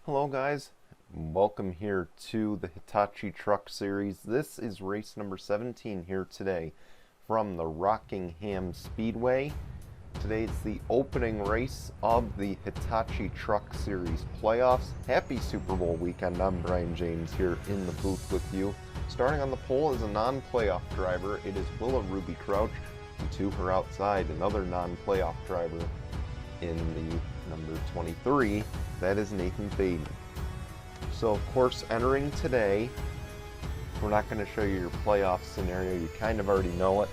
Hello guys, welcome here to the Hitachi Truck Series. This is race number 17 here today from the Rockingham Speedway. Today it's the opening race of the Hitachi Truck Series playoffs. Happy Super Bowl weekend. I'm Brian James here in the booth with you. Starting on the pole is a non-playoff driver. It is Willa Ruby Crouch. And to her outside, another non-playoff driver in the number 23. That is Nathan Faden. So of course, entering today, we're not going to show you your playoff scenario. You kind of already know it.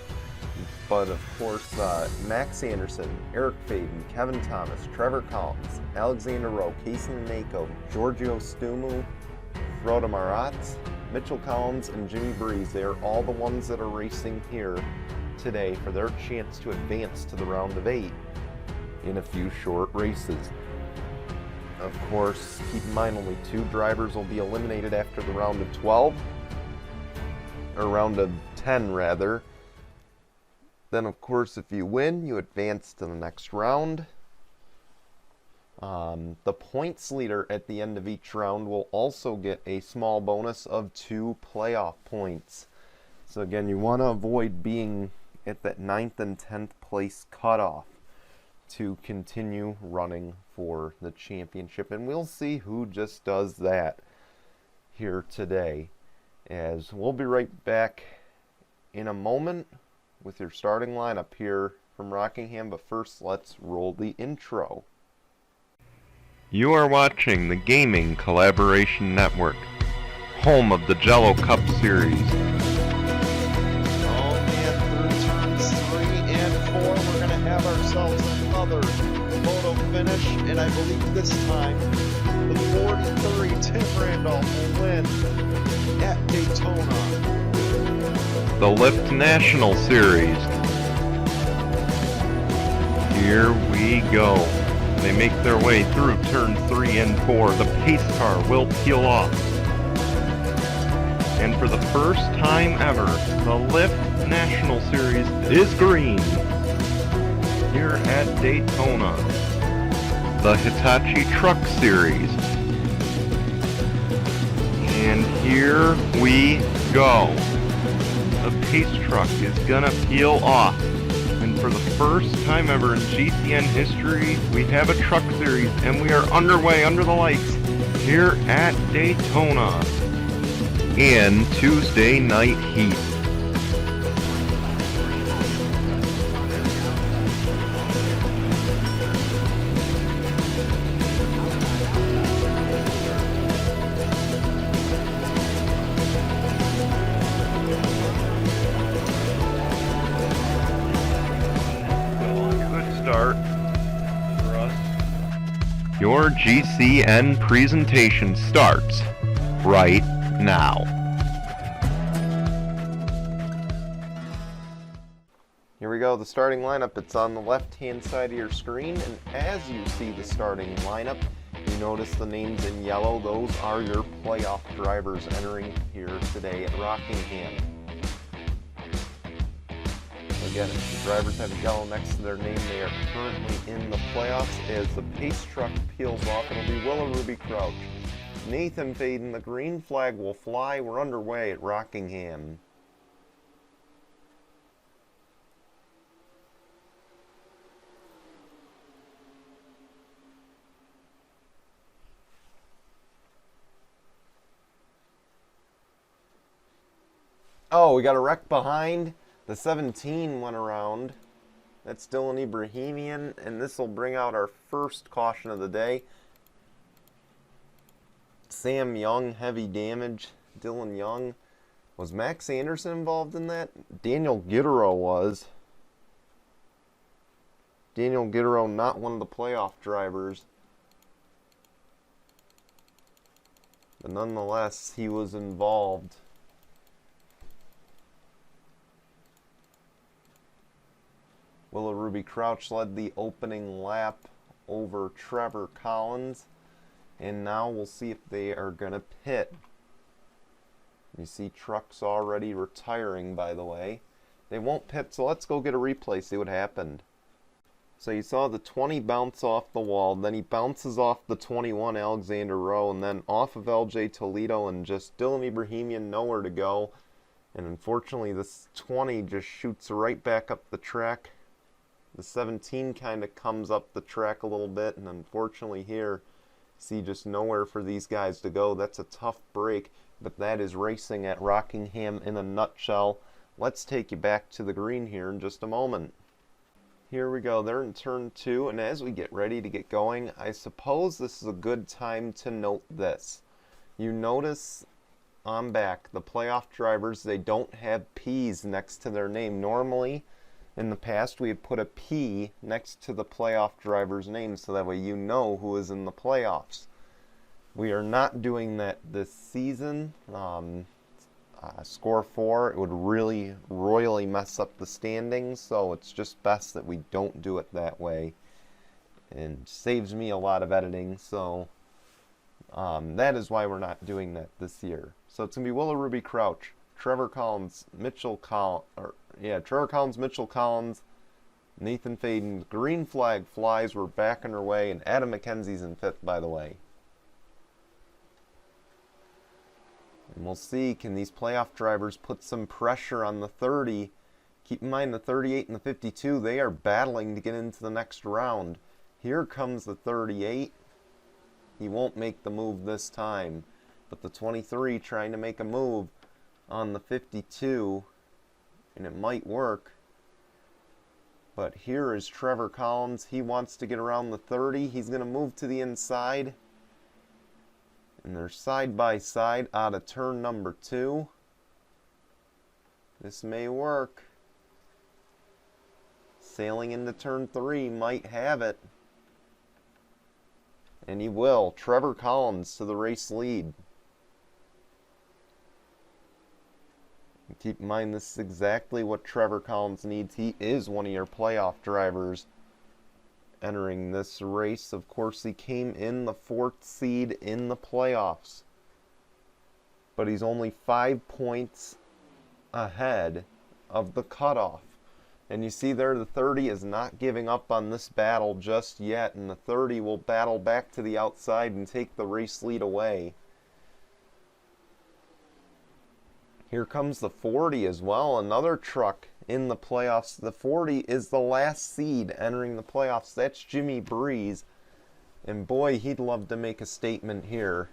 But of course, Max Anderson, Eric Faden, Kevin Thomas, Trevor Collins, Alexander Rowe, Casey Nako, Giorgio Stumu, Frodo Maratz, Mitchell Collins, and Jimmy Breeze. They are all the ones that are racing here today for their chance to advance to the round of 8 in a few short races. Of course, keep in mind only 2 drivers will be eliminated after the round of 12, or round of 10 rather. Then of course, if you win, you advance to the next round. The points leader at the end of each round will also get a small bonus of 2 playoff points. So again, you want to avoid being at that 9th and 10th place cutoff to continue running for the championship, and we'll see who just does that here today, as we'll be right back in a moment with your starting lineup here from Rockingham. But first, let's roll the intro. You are watching the Gaming Collaboration Network, home of the Jello Cup Series. Oh man, through turns 3 and 4, we're going to have ourselves another photo finish, and I believe this time the 43 Tim Randolph will win at Daytona. The Lift National Series. Here we go. They make their way through turn 3 and 4. The pace car will peel off. And for the first time ever, the Lift National Series is green here at Daytona. The Hitachi Truck Series. And here we go. The pace truck is gonna peel off. And for the first time ever in GCN history, we have a truck series, and we are underway under the lights here at Daytona in Tuesday night heat. Start for us. Your GCN presentation starts right now. Here we go, the starting lineup. It's on the left-hand side of your screen, and as you see the starting lineup, you notice the names in yellow. Those are your playoff drivers entering here today at Rockingham. Again, if the drivers have yellow next to their name, they are currently in the playoffs. As the pace truck peels off, it'll be Willa Ruby Crouch. Nathan Faden, the green flag will fly. We're underway at Rockingham. Oh, we got a wreck behind. The 17 went around. That's Dylan Ibrahimian, and this will bring out our first caution of the day. Sam Young, heavy damage. Dylan Young. Was Max Anderson involved in that? Daniel Gittero was. Daniel Gittero, not one of the playoff drivers. But nonetheless, he was involved. Willa Ruby Crouch led the opening lap over Trevor Collins. And now we'll see if they are going to pit. You see trucks already retiring, by the way. They won't pit, so let's go get a replay, see what happened. So you saw the 20 bounce off the wall, then he bounces off the 21 Alexander Rowe, and then off of LJ Toledo, and just Dylan Ibrahimian nowhere to go. And unfortunately, this 20 just shoots right back up the track. The 17 kind of comes up the track a little bit, and unfortunately here, see just nowhere for these guys to go. That's a tough break, but that is racing at Rockingham in a nutshell. Let's take you back to the green here in just a moment. Here we go, they're in turn 2, and as we get ready to get going, I suppose this is a good time to note this. You notice on back, the playoff drivers, they don't have P's next to their name. Normally, in the past, we had put a P next to the playoff driver's name, so that way you know who is in the playoffs. We are not doing that this season. Score 4, it would really royally mess up the standings, so it's just best that we don't do it that way, and saves me a lot of editing. So that is why we're not doing that this year. So it's gonna be Willa Ruby Crouch, Trevor Collins, Mitchell Collins, Mitchell Collins, Nathan Faden. Green flag flies, we're back underway, and Adam McKenzie's in 5th, by the way. And we'll see, can these playoff drivers put some pressure on the 30? Keep in mind the 38 and the 52, they are battling to get into the next round. Here comes the 38. He won't make the move this time. But the 23 trying to make a move on the 52, and it might work. But here is Trevor Collins. He wants to get around the 30. He's going to move to the inside. And they're side by side out of turn number 2. This may work. Sailing into turn 3 might have it. And he will. Trevor Collins to the race lead. Keep in mind, this is exactly what Trevor Collins needs. He is one of your playoff drivers entering this race. Of course, he came in the 4th seed in the playoffs, but he's only 5 points ahead of the cutoff. And you see there, the 30 is not giving up on this battle just yet, and the 30 will battle back to the outside and take the race lead away. Here comes the 40 as well, another truck in the playoffs. The 40 is the last seed entering the playoffs. That's Jimmy Breeze. And boy, he'd love to make a statement here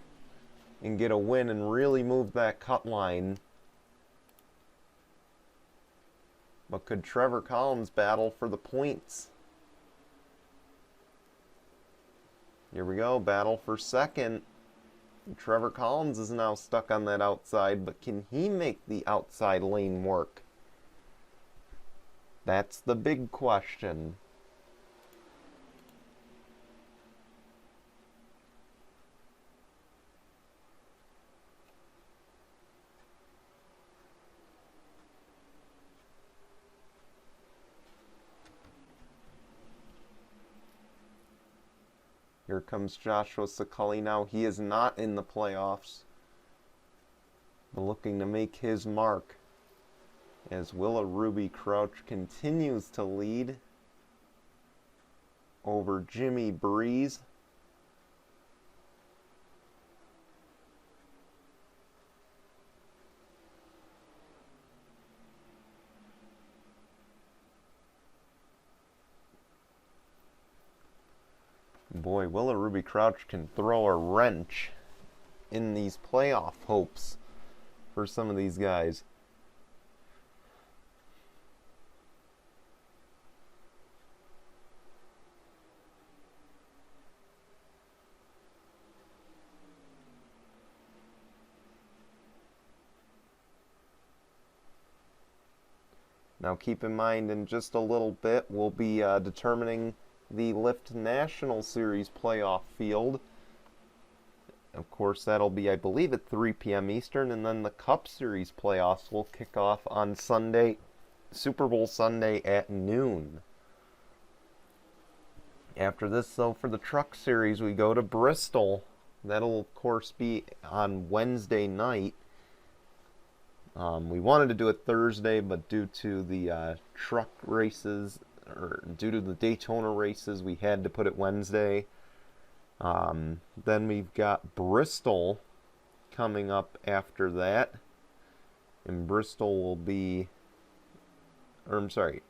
and get a win and really move that cut line. But could Trevor Collins battle for the points? Here we go, battle for 2nd. Trevor Collins is now stuck on that outside, but can he make the outside lane work? That's the big question. Here comes Joshua Sakulli now. He is not in the playoffs, but looking to make his mark as Willa Ruby Crouch continues to lead over Jimmy Breeze. Boy, Willa Ruby Crouch can throw a wrench in these playoff hopes for some of these guys. Now keep in mind, in just a little bit, we'll be determining the Lyft National Series playoff field. Of course, that'll be, I believe, at 3 p.m. Eastern, and then the Cup Series playoffs will kick off on Sunday, Super Bowl Sunday at noon. After this, though, for the Truck Series, we go to Bristol. That'll, of course, be on Wednesday night. We wanted to do it Thursday, but due to the truck races or due to the Daytona races, we had to put it Wednesday. Then we've got Bristol coming up after that. And Bristol will be, or I'm sorry,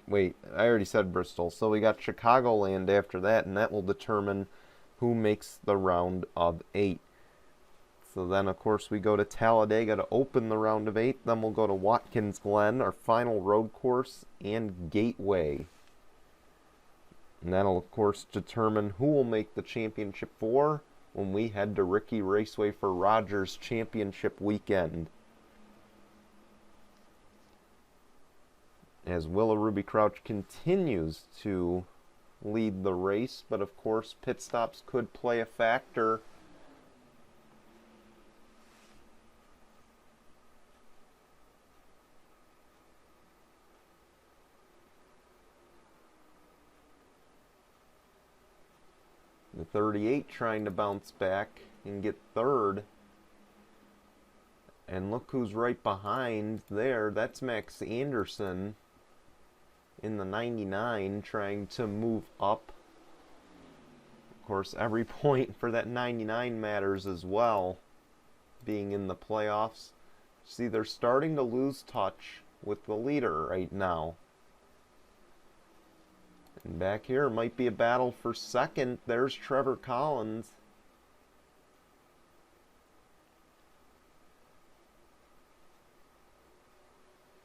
wait, I already said Bristol. So we got Chicagoland after that, and that will determine who makes the round of 8. So then, of course, we go to Talladega to open the round of 8. Then we'll go to Watkins Glen, our final road course, and Gateway. And that'll, of course, determine who will make the Championship 4 when we head to Ricky Raceway for Rogers Championship weekend. As Willa Ruby Crouch continues to lead the race, but of course pit stops could play a factor. The 38 trying to bounce back and get third. And look who's right behind there. That's Max Anderson in the 99 trying to move up. Of course, every point for that 99 matters as well, being in the playoffs. See, they're starting to lose touch with the leader right now. And back here might be a battle for second. There's Trevor Collins.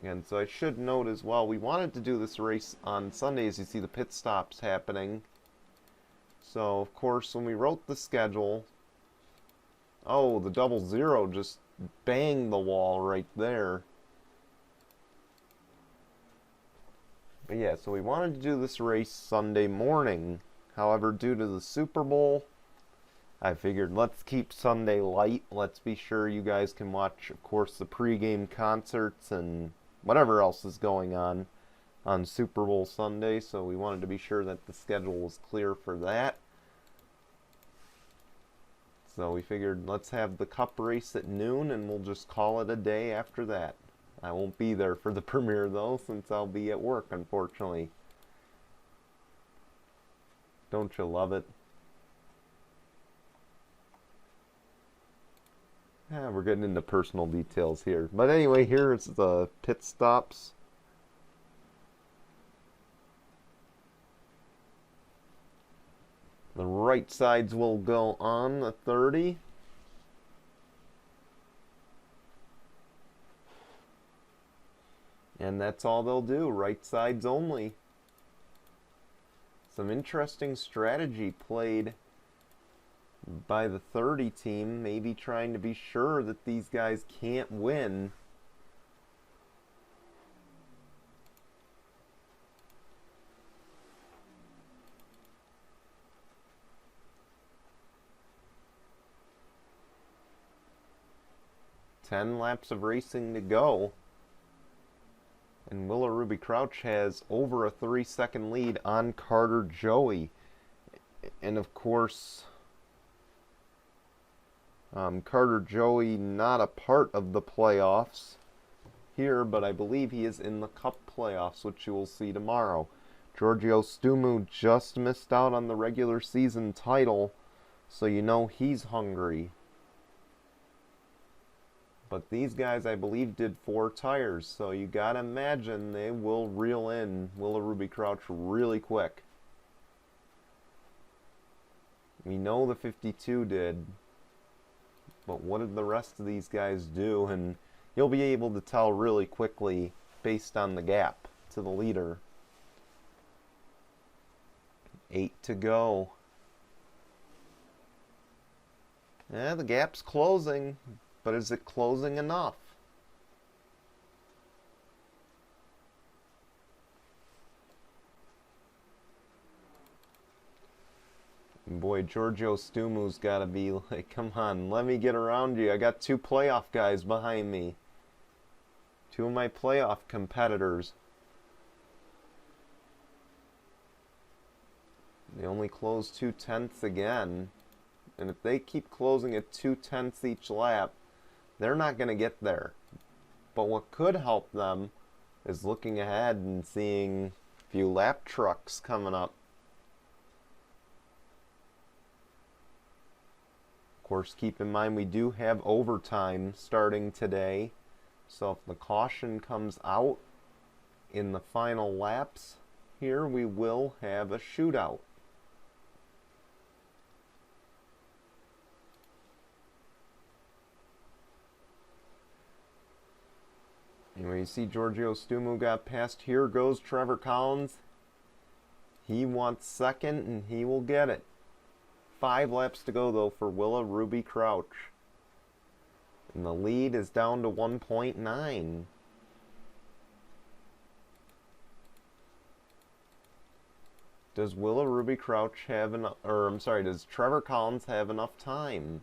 And so I should note as well, we wanted to do this race on Sunday as you see the pit stops happening. So, of course, when we wrote the schedule, oh, the 00 just banged the wall right there. But yeah, so we wanted to do this race Sunday morning. However, due to the Super Bowl, I figured let's keep Sunday light. Let's be sure you guys can watch, of course, the pregame concerts and whatever else is going on Super Bowl Sunday. So we wanted to be sure that the schedule was clear for that. So we figured let's have the Cup race at noon and we'll just call it a day after that. I won't be there for the premiere though, since I'll be at work, unfortunately. Don't you love it? We're getting into personal details here. But anyway, here's the pit stops. The right sides will go on the 30. And that's all they'll do, right sides only. Some interesting strategy played by the 30 team, maybe trying to be sure that these guys can't win. Ten laps of racing to go. And Willa Ruby Crouch has over a 3-second lead on Carter Joey. And of course, Carter Joey not a part of the playoffs here, but I believe he is in the Cup playoffs, which you will see tomorrow. Giorgio Stumu just missed out on the regular season title, so you know he's hungry. But these guys, I believe, did 4 tires, so you gotta imagine they will reel in Willa Ruby Crouch really quick. We know the 52 did, but what did the rest of these guys do? And you'll be able to tell really quickly based on the gap to the leader. 8 to go. Yeah, the gap's closing. But is it closing enough? And boy, Giorgio Stumu's got to be like, come on, let me get around you. I got 2 playoff guys behind me. 2 of my playoff competitors. They only close 2/10 again. And if they keep closing at 2/10 each lap, they're not going to get there. But what could help them is looking ahead and seeing Few lap trucks coming up. Of course, keep in mind we do have overtime starting today. So if the caution comes out in the final laps here, we will have a shootout. Anyway, you see Giorgio Stumu got past. Here goes Trevor Collins. He wants second, and he will get it. 5 laps to go, though, for Willa Ruby Crouch. And the lead is down to 1.9. Does Willa Ruby Crouch have enough, or I'm sorry, does Trevor Collins have enough time?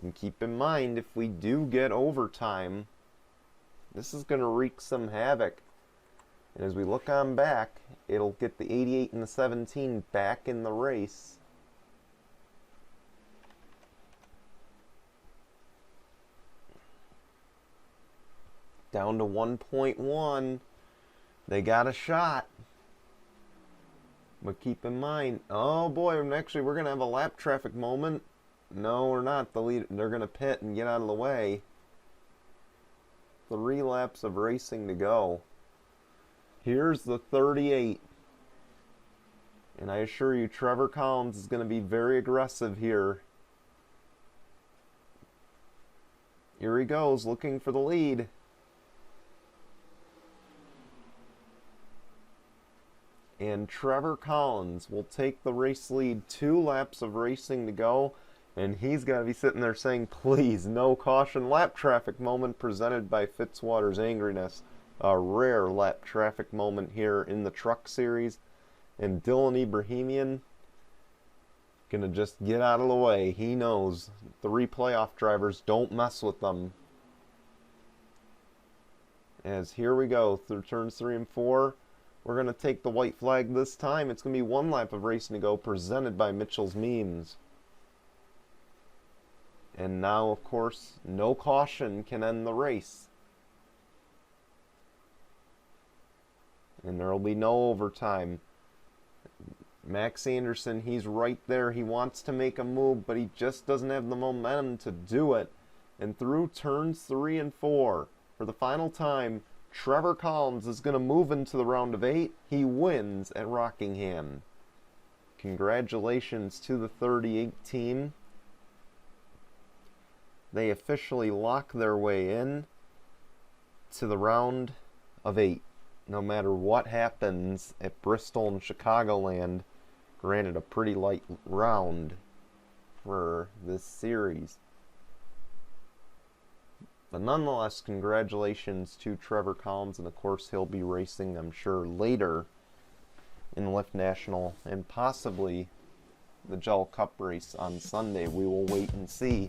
And keep in mind, if we do get overtime, this is going to wreak some havoc. And as we look on back, it'll get the 88 and the 17 back in the race. Down to 1.1. They got a shot. But keep in mind, oh boy, actually we're going to have a lap traffic moment. No, we're not. They're going to pit and get out of the way. 3 laps of racing to go. Here's the 38. And I assure you, Trevor Collins is going to be very aggressive here. Here he goes, looking for the lead. And Trevor Collins will take the race lead. 2 laps of racing to go. And he's got to be sitting there saying, please, no caution. Lap traffic moment presented by Fitzwater's Angriness. A rare lap traffic moment here in the Truck Series. And Dylan Ibrahimian going to just get out of the way. He knows 3 playoff drivers, don't mess with them. As here we go through turns 3 and 4. We're going to take the white flag this time. It's going to be 1 lap of racing to go, presented by Mitchell's Memes. And now, of course, no caution can end the race. And there will be no overtime. Max Anderson, he's right there. He wants to make a move, but he just doesn't have the momentum to do it. And through turns 3 and 4, for the final time, Trevor Collins is going to move into the round of 8. He wins at Rockingham. Congratulations to the 38 team. They officially lock their way in to the round of 8. No matter what happens at Bristol and Chicagoland, granted a pretty light round for this series. But nonetheless, congratulations to Trevor Collins, and of course he'll be racing, I'm sure, later in the Lift National and possibly the Gel Cup race on Sunday. We will wait and see.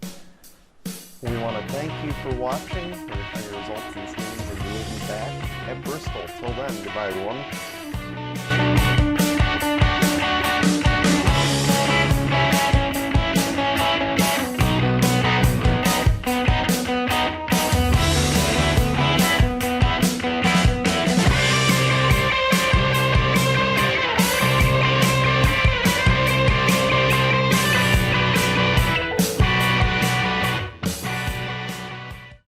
We want to thank you for watching. We're showing your results and standings, and we'll be back at Bristol. Till then, goodbye everyone.